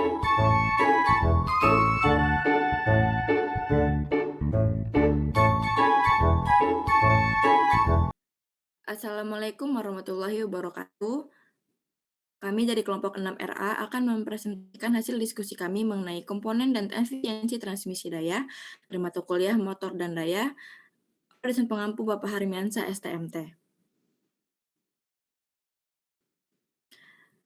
Assalamualaikum warahmatullahi wabarakatuh. Kami dari kelompok 6RA akan mempresentasikan hasil diskusi kami mengenai komponen dan efisiensi transmisi daya dari mata kuliah motor dan daya dosen pengampu Bapak Harmiansa STMT.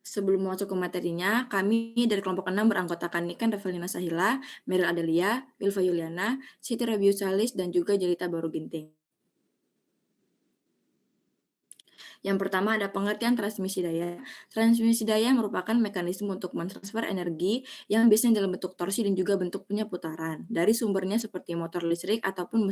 Sebelum masuk ke materinya, kami dari kelompok 6 beranggotakan Niken Revelina Sahila, Meryl Adelia, Wilfa Yuliana, Siti Rabiu Salis, dan juga Jelita Baru Ginting. Yang pertama ada pengertian transmisi daya. Transmisi daya merupakan mekanisme untuk mentransfer energi yang biasanya dalam bentuk torsi dan juga bentuknya putaran dari sumbernya seperti motor listrik ataupun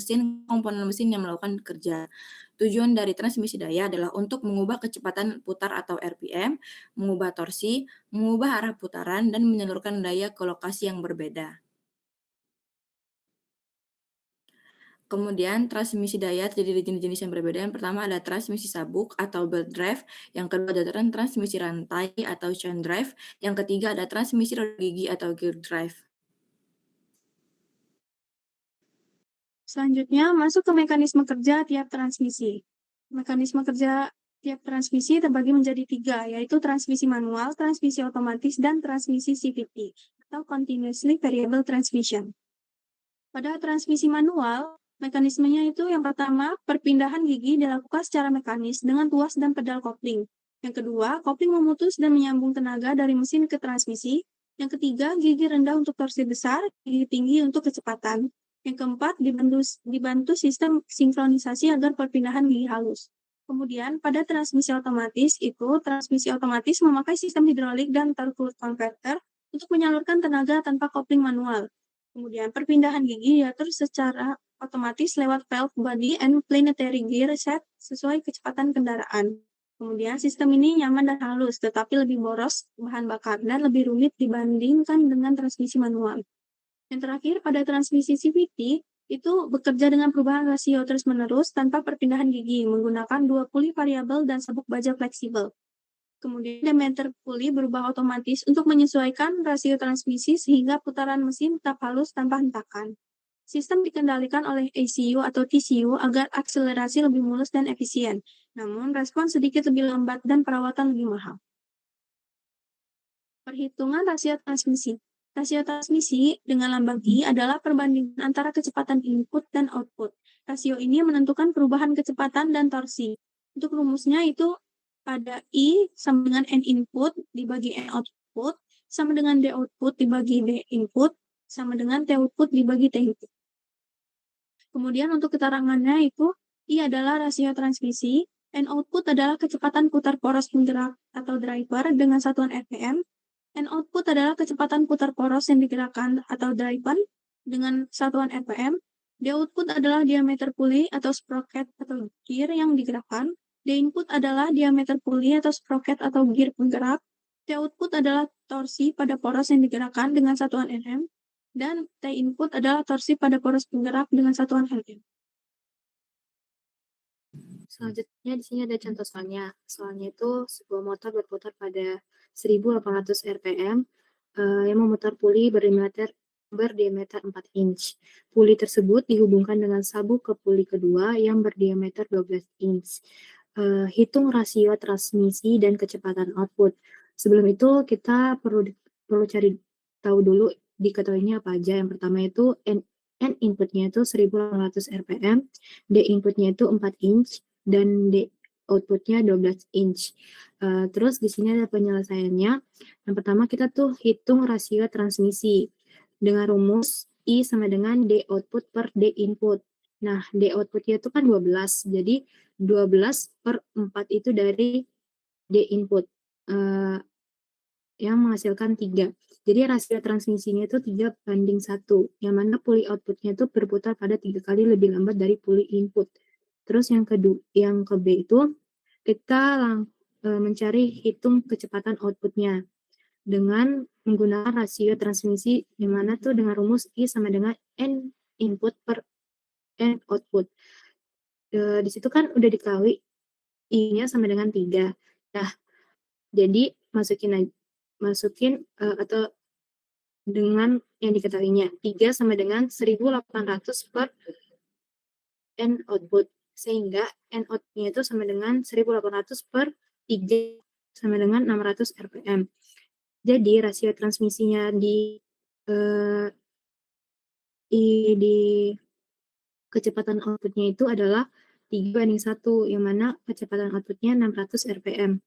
komponen mesin yang melakukan kerja. Tujuan dari transmisi daya adalah untuk mengubah kecepatan putar atau RPM, mengubah torsi, mengubah arah putaran, dan menyalurkan daya ke lokasi yang berbeda. Kemudian transmisi daya terdiri dari jenis-jenis yang berbeda. Yang pertama ada transmisi sabuk atau belt drive, yang kedua ada transmisi rantai atau chain drive, yang ketiga ada transmisi roda gigi atau gear drive. Selanjutnya, masuk ke mekanisme kerja tiap transmisi. Mekanisme kerja tiap transmisi terbagi menjadi 3, yaitu transmisi manual, transmisi otomatis, dan transmisi CVT, atau Continuously Variable Transmission. Pada transmisi manual, mekanismenya itu yang pertama, perpindahan gigi dilakukan secara mekanis dengan tuas dan pedal kopling. Yang kedua, kopling memutus dan menyambung tenaga dari mesin ke transmisi. Yang ketiga, gigi rendah untuk torsi besar, gigi tinggi untuk kecepatan. Yang keempat, dibantu sistem sinkronisasi agar perpindahan gigi halus. Kemudian, pada transmisi otomatis transmisi otomatis memakai sistem hidrolik dan torque converter untuk menyalurkan tenaga tanpa kopling manual. Kemudian perpindahan gigi diatur secara otomatis lewat valve body and planetary gear set sesuai kecepatan kendaraan. Kemudian sistem ini nyaman dan halus, tetapi lebih boros bahan bakar dan lebih rumit dibandingkan dengan transmisi manual. Yang terakhir, pada transmisi CVT, itu bekerja dengan perubahan rasio terus-menerus tanpa perpindahan gigi, menggunakan 2 puli variabel dan sabuk baja fleksibel. Kemudian diameter puli berubah otomatis untuk menyesuaikan rasio transmisi sehingga putaran mesin tetap halus tanpa hentakan. Sistem dikendalikan oleh ECU atau TCU agar akselerasi lebih mulus dan efisien, namun respon sedikit lebih lambat dan perawatan lebih mahal. Perhitungan rasio transmisi. Rasio transmisi dengan lambang I adalah perbandingan antara kecepatan input dan output. Rasio ini menentukan perubahan kecepatan dan torsi. Untuk rumusnya itu pada I sama dengan N input dibagi N output, sama dengan D output dibagi D input, sama dengan T output dibagi T input. Kemudian untuk keterangannya itu I adalah rasio transmisi, N output adalah kecepatan putar poros penggerak atau driver dengan satuan RPM, N output adalah kecepatan putar poros yang digerakkan atau driven dengan satuan RPM, D output adalah diameter puli atau sprocket atau gear yang digerakkan, D input adalah diameter puli atau sprocket atau gear penggerak, T output adalah torsi pada poros yang digerakkan dengan satuan Nm, dan T input adalah torsi pada poros penggerak dengan satuan Nm. Selanjutnya di sini ada contoh soalnya. Soalnya itu sebuah motor berputar pada 1800 rpm yang memutar puli berdiameter 4 inch. Puli tersebut dihubungkan dengan sabuk ke puli kedua yang berdiameter 12 inch. Hitung rasio transmisi dan kecepatan output. Sebelum itu kita perlu cari tahu dulu diketahuinya apa aja. Yang pertama itu N inputnya itu 1800 rpm, D inputnya itu 4 inch, dan D outputnya 12 inch. Terus di sini ada penyelesaiannya. Yang pertama kita tuh hitung rasio transmisi dengan rumus I sama dengan D output per D input. Nah, D outputnya itu kan 12, jadi 12 per 4 itu dari D input yang menghasilkan 3. Jadi rasio transmisinya itu 3:1, yang mana puli outputnya itu berputar pada 3 kali lebih lambat dari puli input. Terus yang ke B itu kita mencari hitung kecepatan outputnya dengan menggunakan rasio transmisi, yang mana tuh dengan rumus I sama dengan N input per N output. Di situ kan udah diketahui I-nya sama dengan 3. Nah, jadi masukin atau dengan yang diketahuinya. 3 sama dengan 1.800 per N output. Sehingga N output-nya itu sama dengan 1.800 per 3 sama dengan 600 RPM. Jadi rasio transmisinya eh, di kecepatan output-nya itu adalah 3:1, yang mana kecepatan output-nya 600 RPM.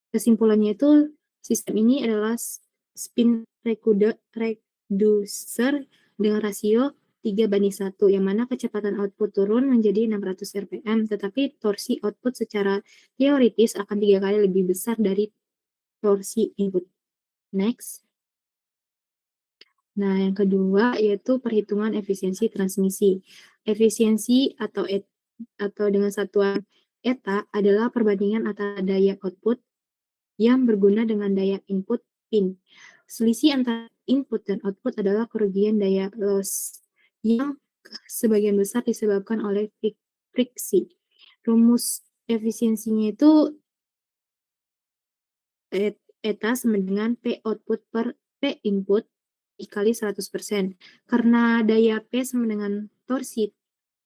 Kesimpulannya itu, sistem ini adalah spin reducer dengan rasio 3:1, yang mana kecepatan output turun menjadi 600 RPM, tetapi torsi output secara teoritis akan 3 kali lebih besar dari torsi input. Next. Nah, yang kedua yaitu perhitungan efisiensi transmisi. Efisiensi atau dengan satuan eta adalah perbandingan antara daya output yang berguna dengan daya input pin. Selisih antara input dan output adalah kerugian daya loss yang sebagian besar disebabkan oleh friksi. Rumus efisiensinya itu eta sama dengan P output per P input dikali 100%. Karena daya P sama dengan torsi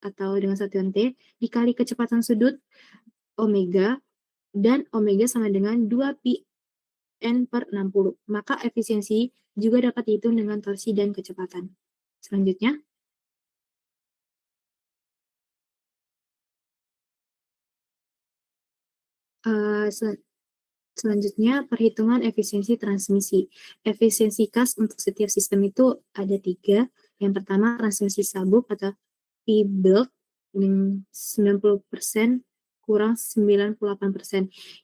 atau dengan satuan T dikali kecepatan sudut omega, dan omega sama dengan 2 pi N per 60. Maka efisiensi juga dapat dihitung dengan torsi dan kecepatan. Selanjutnya, selanjutnya perhitungan efisiensi transmisi. Efisiensi kas untuk setiap sistem itu ada 3. Yang pertama, transmisi sabuk atau P-build dengan 90% kurang 98%.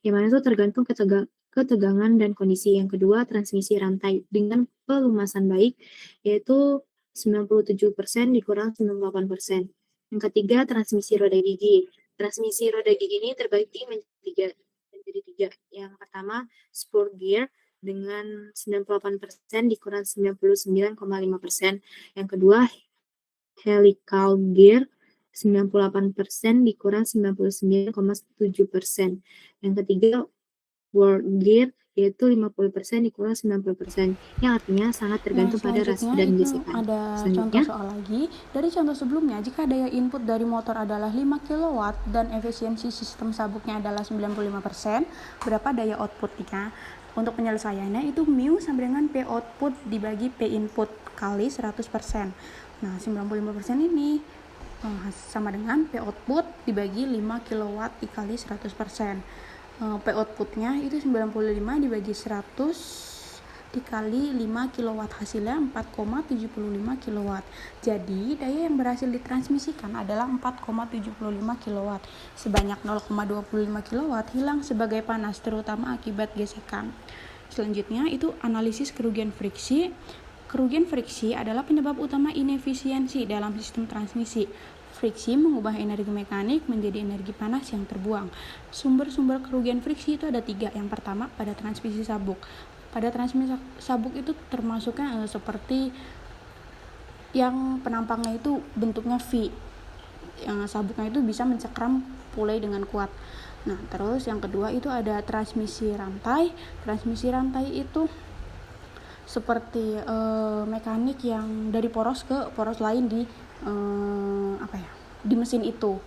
Yang mana itu tergantung ketegangan dan kondisi. Yang kedua, transmisi rantai dengan pelumasan baik, yaitu 97% dikurang 98%. Yang ketiga, transmisi roda gigi. Transmisi roda gigi ini terbagi menjadi tiga. Yang pertama, spur gear dengan 98% dikurang 99,5%. Yang kedua, helical gear 98% dikurang 99,7%. Yang ketiga, world gear yaitu 50% dikurang 90%, yang artinya sangat Nah, tergantung pada rasio selanjutnya dan itu gesekan. ada contoh Selanjutnya, soal lagi. Dari contoh sebelumnya, jika daya input dari motor adalah 5 kW dan efisiensi sistem sabuknya adalah 95%, berapa daya outputnya? Untuk penyelesaiannya itu mu sama dengan P output dibagi P input kali 100%. Nah, 95% ini sama dengan P output dibagi 5 kW dikali 100%. P outputnya itu 95 dibagi 100 dikali 5 kW, hasilnya 4,75 kW. Jadi daya yang berhasil ditransmisikan adalah 4,75 kW. Sebanyak 0,25 kW hilang sebagai panas, terutama akibat gesekan. Selanjutnya itu analisis kerugian friksi. Kerugian friksi adalah penyebab utama inefisiensi dalam sistem transmisi. Friksi mengubah energi mekanik menjadi energi panas yang terbuang. Sumber-sumber kerugian friksi itu ada 3. Yang pertama, pada transmisi sabuk. Pada transmisi sabuk itu termasuknya seperti yang penampangnya itu bentuknya V. Yang sabuknya itu bisa mencekram pulai dengan kuat. Nah, terus yang kedua itu ada transmisi rantai. Transmisi rantai itu seperti mekanik yang dari poros ke poros lain di di mesin itu.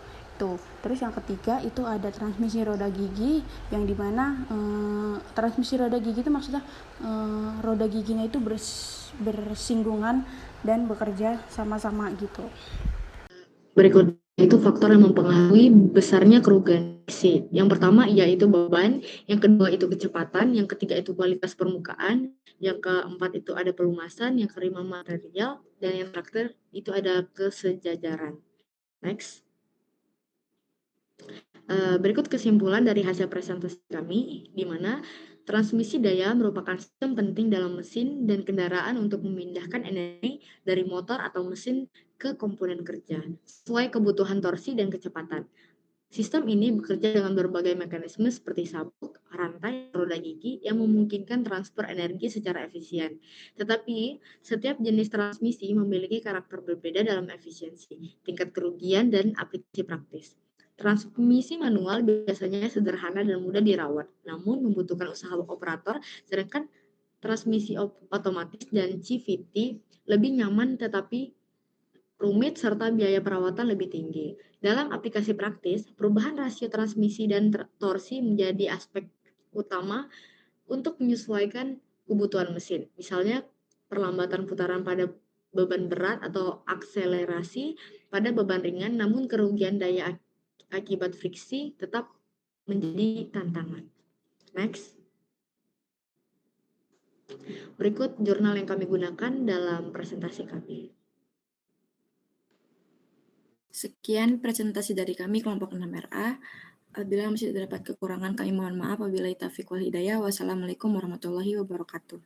Terus yang ketiga itu ada transmisi roda gigi, yang dimana transmisi roda gigi itu maksudnya roda giginya itu bersinggungan dan bekerja sama-sama gitu. Berikutnya itu faktor yang mempengaruhi besarnya kerugian friksi. Yang pertama yaitu beban, yang kedua itu kecepatan, yang ketiga itu kualitas permukaan, yang keempat itu ada pelumasan, yang kelima material, dan yang terakhir itu ada kesejajaran. Next. Berikut kesimpulan dari hasil presentasi kami, di mana transmisi daya merupakan sistem penting dalam mesin dan kendaraan untuk memindahkan energi dari motor atau mesin ke komponen kerja, sesuai kebutuhan torsi dan kecepatan. Sistem ini bekerja dengan berbagai mekanisme seperti sabuk, rantai, roda gigi yang memungkinkan transfer energi secara efisien. Tetapi, setiap jenis transmisi memiliki karakter berbeda dalam efisiensi, tingkat kerugian, dan aplikasi praktis. Transmisi manual biasanya sederhana dan mudah dirawat, namun membutuhkan usaha operator, sedangkan transmisi otomatis dan CVT lebih nyaman tetapi rumit serta biaya perawatan lebih tinggi. Dalam aplikasi praktis, perubahan rasio transmisi dan torsi menjadi aspek utama untuk menyesuaikan kebutuhan mesin. Misalnya, perlambatan putaran pada beban berat atau akselerasi pada beban ringan, namun kerugian daya akibat friksi tetap menjadi tantangan. Next. Berikut jurnal yang kami gunakan dalam presentasi kami. Sekian presentasi dari kami kelompok 6RA. Apabila masih terdapat kekurangan, kami mohon maaf. Wabillahi taufiq wal hidayah. Wassalamualaikum warahmatullahi wabarakatuh.